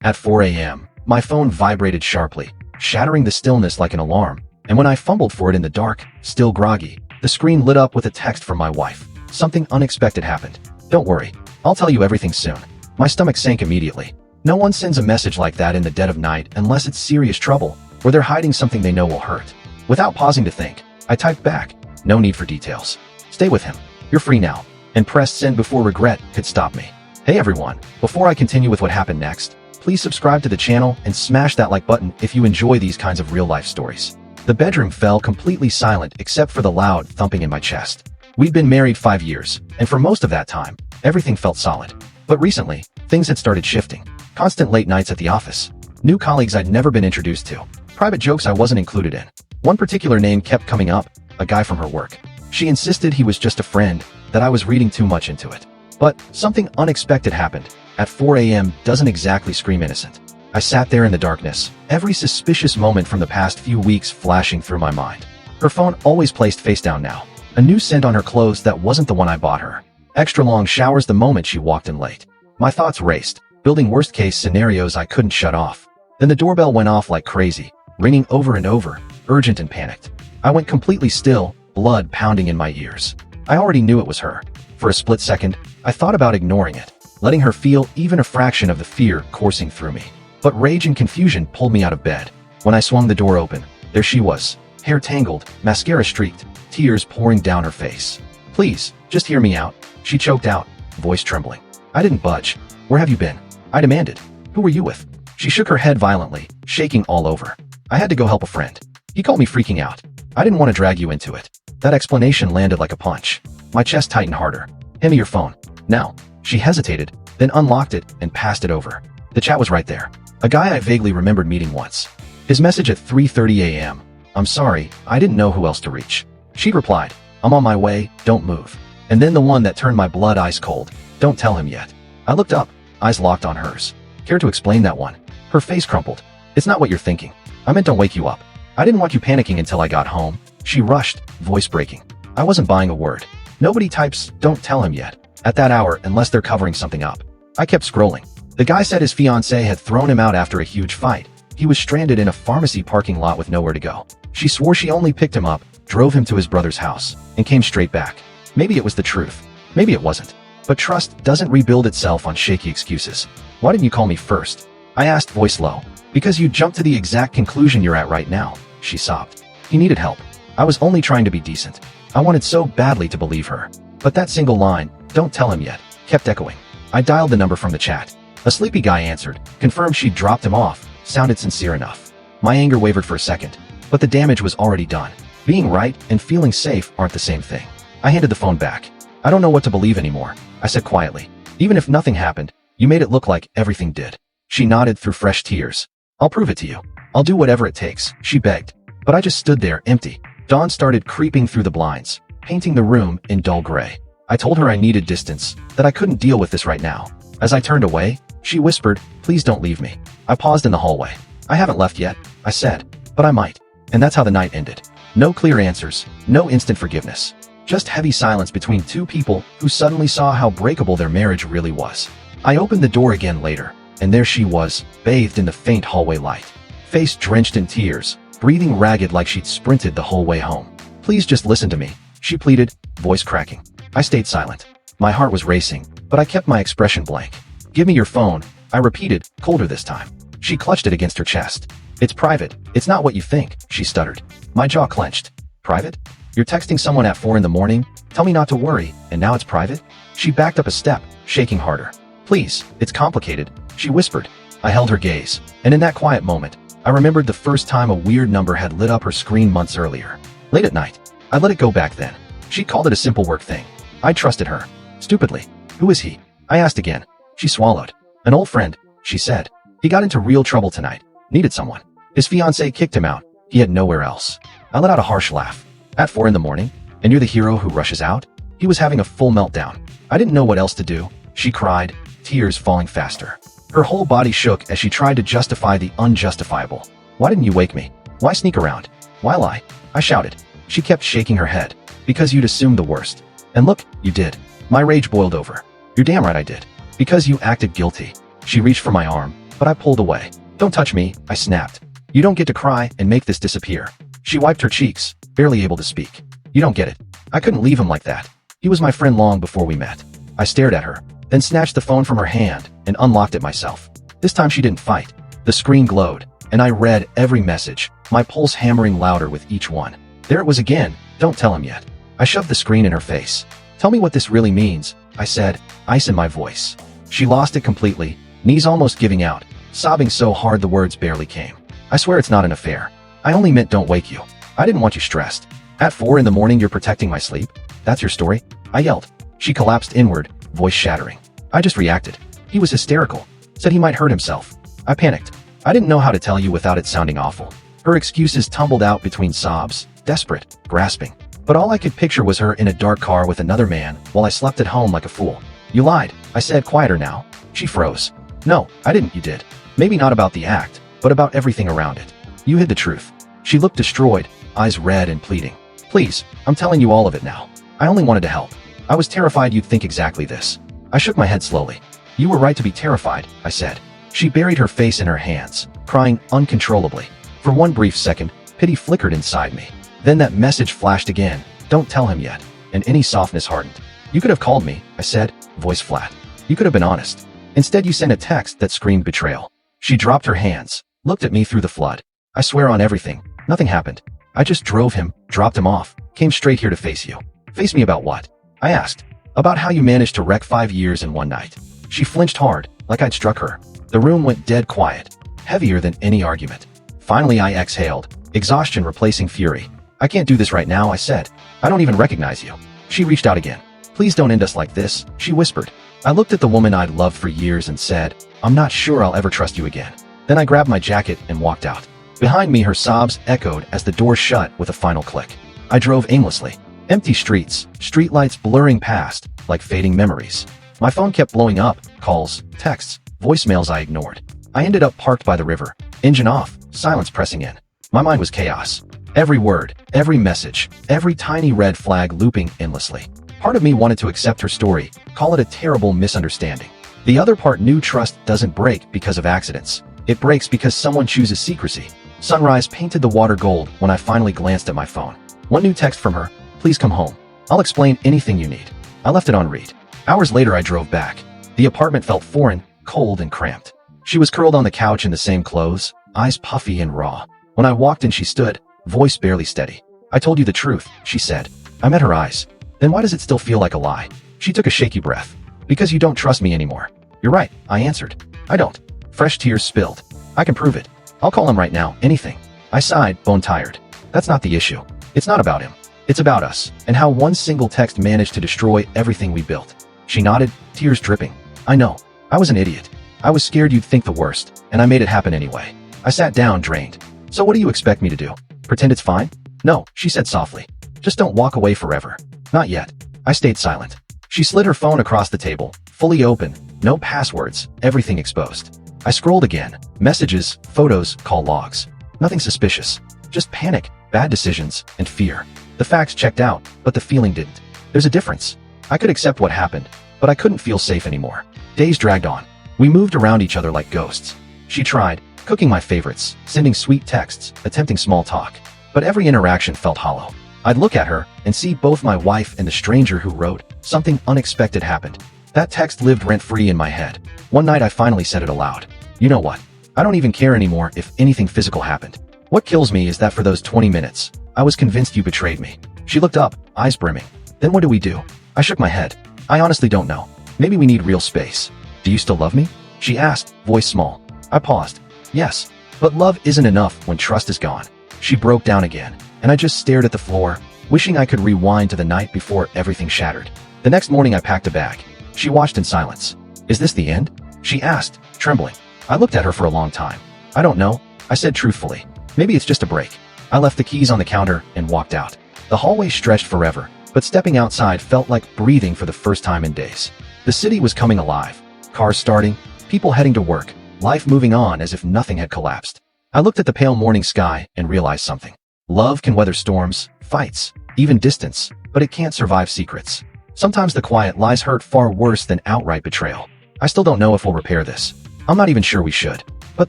At 4 a.m., my phone vibrated sharply, shattering the stillness like an alarm, and when I fumbled for it in the dark, still groggy, the screen lit up with a text from my wife. Something unexpected happened. Don't worry, I'll tell you everything soon. My stomach sank immediately. No one sends a message like that in the dead of night unless it's serious trouble, or they're hiding something they know will hurt. Without pausing to think, I typed back, no need for details. Stay with him. You're free now. And pressed send before regret could stop me. Hey everyone, before I continue with what happened next, please subscribe to the channel and smash that like button if you enjoy these kinds of real-life stories. The bedroom fell completely silent except for the loud thumping in my chest. We'd been married 5 years, and for most of that time, everything felt solid. But recently, things had started shifting. Constant late nights at the office. New colleagues I'd never been introduced to. Private jokes I wasn't included in. One particular name kept coming up, a guy from her work. She insisted he was just a friend, that I was reading too much into it. But something unexpected happened. At 4 a.m. doesn't exactly scream innocent. I sat there in the darkness, every suspicious moment from the past few weeks flashing through my mind. Her phone always placed face down now. A new scent on her clothes that wasn't the one I bought her. Extra long showers the moment she walked in late. My thoughts raced, building worst-case scenarios I couldn't shut off. Then the doorbell went off like crazy, ringing over and over, urgent and panicked. I went completely still, blood pounding in my ears. I already knew it was her. For a split second, I thought about ignoring it, letting her feel even a fraction of the fear coursing through me. But rage and confusion pulled me out of bed. When I swung the door open, there she was, hair tangled, mascara streaked, tears pouring down her face. Please, just hear me out, she choked out, voice trembling. I didn't budge. Where have you been? I demanded. Who were you with? She shook her head violently, shaking all over. I had to go help a friend. He called me freaking out. I didn't want to drag you into it. That explanation landed like a punch. My chest tightened harder. Hand me your phone. Now. She hesitated, then unlocked it and passed it over. The chat was right there. A guy I vaguely remembered meeting once. His message at 3:30 a.m. I'm sorry, I didn't know who else to reach. She replied, I'm on my way, don't move. And then the one that turned my blood ice cold. Don't tell him yet. I looked up, eyes locked on hers. Care to explain that one? Her face crumpled. It's not what you're thinking. I meant don't wake you up. I didn't want you panicking until I got home. She rushed, voice breaking. I wasn't buying a word. Nobody types, don't tell him yet, at that hour unless they're covering something up. I kept scrolling. The guy said his fiancée had thrown him out after a huge fight. He was stranded in a pharmacy parking lot with nowhere to go. She swore she only picked him up, drove him to his brother's house, and came straight back. Maybe it was the truth. Maybe it wasn't. But trust doesn't rebuild itself on shaky excuses. Why didn't you call me first? I asked, voice low. Because you jumped to the exact conclusion you're at right now, she sobbed. He needed help. I was only trying to be decent. I wanted so badly to believe her. But that single line, don't tell him yet, kept echoing. I dialed the number from the chat. A sleepy guy answered, confirmed she'd dropped him off, sounded sincere enough. My anger wavered for a second, but the damage was already done. Being right and feeling safe aren't the same thing. I handed the phone back. I don't know what to believe anymore, I said quietly. Even if nothing happened, you made it look like everything did. She nodded through fresh tears. I'll prove it to you. I'll do whatever it takes, she begged. But I just stood there, empty. Dawn started creeping through the blinds, painting the room in dull gray. I told her I needed distance, that I couldn't deal with this right now. As I turned away, she whispered, please don't leave me. I paused in the hallway. I haven't left yet, I said, but I might. And that's how the night ended. No clear answers, no instant forgiveness. Just heavy silence between two people who suddenly saw how breakable their marriage really was. I opened the door again later, and there she was, bathed in the faint hallway light. Face drenched in tears, breathing ragged like she'd sprinted the whole way home. Please just listen to me, she pleaded, voice cracking. I stayed silent. My heart was racing, but I kept my expression blank. Give me your phone, I repeated, colder this time. She clutched it against her chest. It's private, it's not what you think, she stuttered. My jaw clenched. Private? You're texting someone at 4 in the morning? Tell me not to worry, and now it's private? She backed up a step, shaking harder. Please, it's complicated, she whispered. I held her gaze, and in that quiet moment, I remembered the first time a weird number had lit up her screen months earlier. Late at night. I let it go back then. She called it a simple work thing. I trusted her. Stupidly. Who is he? I asked again. She swallowed. An old friend, she said. He got into real trouble tonight. Needed someone. His fiancée kicked him out. He had nowhere else. I let out a harsh laugh. At 4 in the morning? And you're the hero who rushes out? He was having a full meltdown. I didn't know what else to do. She cried, tears falling faster. Her whole body shook as she tried to justify the unjustifiable. Why didn't you wake me? Why sneak around? Why lie? I shouted. She kept shaking her head. Because you'd assumed the worst. And look, you did. My rage boiled over. You're damn right I did. Because you acted guilty. She reached for my arm, but I pulled away. "Don't touch me," I snapped. "You don't get to cry and make this disappear." She wiped her cheeks, barely able to speak. "You don't get it. I couldn't leave him like that. He was my friend long before we met." I stared at her, then snatched the phone from her hand and unlocked it myself. This time she didn't fight. The screen glowed, and I read every message, my pulse hammering louder with each one. There it was again. "Don't tell him yet." I shoved the screen in her face. "Tell me what this really means," I said, ice in my voice. She lost it completely, knees almost giving out, sobbing so hard the words barely came. "I swear it's not an affair. I only meant don't wake you. I didn't want you stressed. At 4 in the morning you're protecting my sleep? That's your story?" I yelled. She collapsed inward, voice shattering. "I just reacted. He was hysterical. Said he might hurt himself." I panicked. I didn't know how to tell you without it sounding awful. Her excuses tumbled out between sobs, desperate, grasping. But all I could picture was her in a dark car with another man while I slept at home like a fool. "You lied," I said, quieter now. She froze. "No, I didn't." "You did. Maybe not about the act, but about everything around it. You hid the truth." She looked destroyed, eyes red and pleading. "Please, I'm telling you all of it now. I only wanted to help. I was terrified you'd think exactly this." I shook my head slowly. "You were right to be terrified," I said. She buried her face in her hands, crying uncontrollably. For one brief second, pity flickered inside me. Then that message flashed again. "Don't tell him yet." And any softness hardened. "You could have called me," I said, voice flat. "You could have been honest. Instead you sent a text that screamed betrayal." She dropped her hands, looked at me through the flood. "I swear on everything, nothing happened. I just drove him, dropped him off, came straight here to face you." "Face me about what?" I asked. "About how you managed to wreck 5 years in one night." She flinched hard, like I'd struck her. The room went dead quiet, heavier than any argument. Finally I exhaled, exhaustion replacing fury. "I can't do this right now," I said. "I don't even recognize you." She reached out again. "Please don't end us like this," she whispered. I looked at the woman I'd loved for years and said, "I'm not sure I'll ever trust you again." Then I grabbed my jacket and walked out. Behind me her sobs echoed as the door shut with a final click. I drove aimlessly. Empty streets, streetlights blurring past, like fading memories. My phone kept blowing up, calls, texts, voicemails I ignored. I ended up parked by the river, engine off, silence pressing in. My mind was chaos. Every word, every message, every tiny red flag looping endlessly. Part of me wanted to accept her story, call it a terrible misunderstanding. The other part knew trust doesn't break because of accidents. It breaks because someone chooses secrecy. Sunrise painted the water gold when I finally glanced at my phone. One new text from her: "Please come home. I'll explain anything you need." I left it on read. Hours later I drove back. The apartment felt foreign, cold and cramped. She was curled on the couch in the same clothes, eyes puffy and raw. When I walked in she stood, voice barely steady. "I told you the truth," she said. I met her eyes. "Then why does it still feel like a lie?" She took a shaky breath. "Because you don't trust me anymore." "You're right," I answered. "I don't." Fresh tears spilled. "I can prove it. I'll call him right now, anything." I sighed, bone-tired. "That's not the issue. It's not about him. It's about us, and how one single text managed to destroy everything we built." She nodded, tears dripping. "I know. I was an idiot. I was scared you'd think the worst, and I made it happen anyway." I sat down, drained. "So what do you expect me to do? Pretend it's fine?" "No," she said softly. "Just don't walk away forever." "Not yet." I stayed silent. She slid her phone across the table, fully open, no passwords, everything exposed. I scrolled again. Messages, photos, call logs. Nothing suspicious. Just panic, bad decisions, and fear. The facts checked out, but the feeling didn't. There's a difference. I could accept what happened, but I couldn't feel safe anymore. Days dragged on. We moved around each other like ghosts. She tried, cooking my favorites, sending sweet texts, attempting small talk. But every interaction felt hollow. I'd look at her and see both my wife and the stranger who wrote, "Something unexpected happened." That text lived rent-free in my head. One night I finally said it aloud. "You know what? I don't even care anymore if anything physical happened. What kills me is that for those 20 minutes, I was convinced you betrayed me." She looked up, eyes brimming. "Then what do we do?" I shook my head. "I honestly don't know. Maybe we need real space." "Do you still love me?" she asked, voice small. I paused. "Yes. But love isn't enough when trust is gone." She broke down again, and I just stared at the floor, wishing I could rewind to the night before everything shattered. The next morning I packed a bag. She watched in silence. "Is this the end?" she asked, trembling. I looked at her for a long time. "I don't know," I said truthfully. "Maybe it's just a break." I left the keys on the counter and walked out. The hallway stretched forever, but stepping outside felt like breathing for the first time in days. The city was coming alive. Cars starting, people heading to work, life moving on as if nothing had collapsed. I looked at the pale morning sky and realized something. Love can weather storms, fights, even distance, but it can't survive secrets. Sometimes the quiet lies hurt far worse than outright betrayal. I still don't know if we'll repair this, I'm not even sure we should. But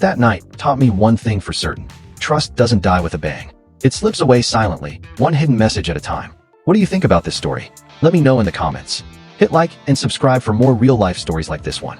that night taught me one thing for certain. Trust doesn't die with a bang. It slips away silently, one hidden message at a time. What do you think about this story? Let me know in the comments. Hit like and subscribe for more real-life stories like this one.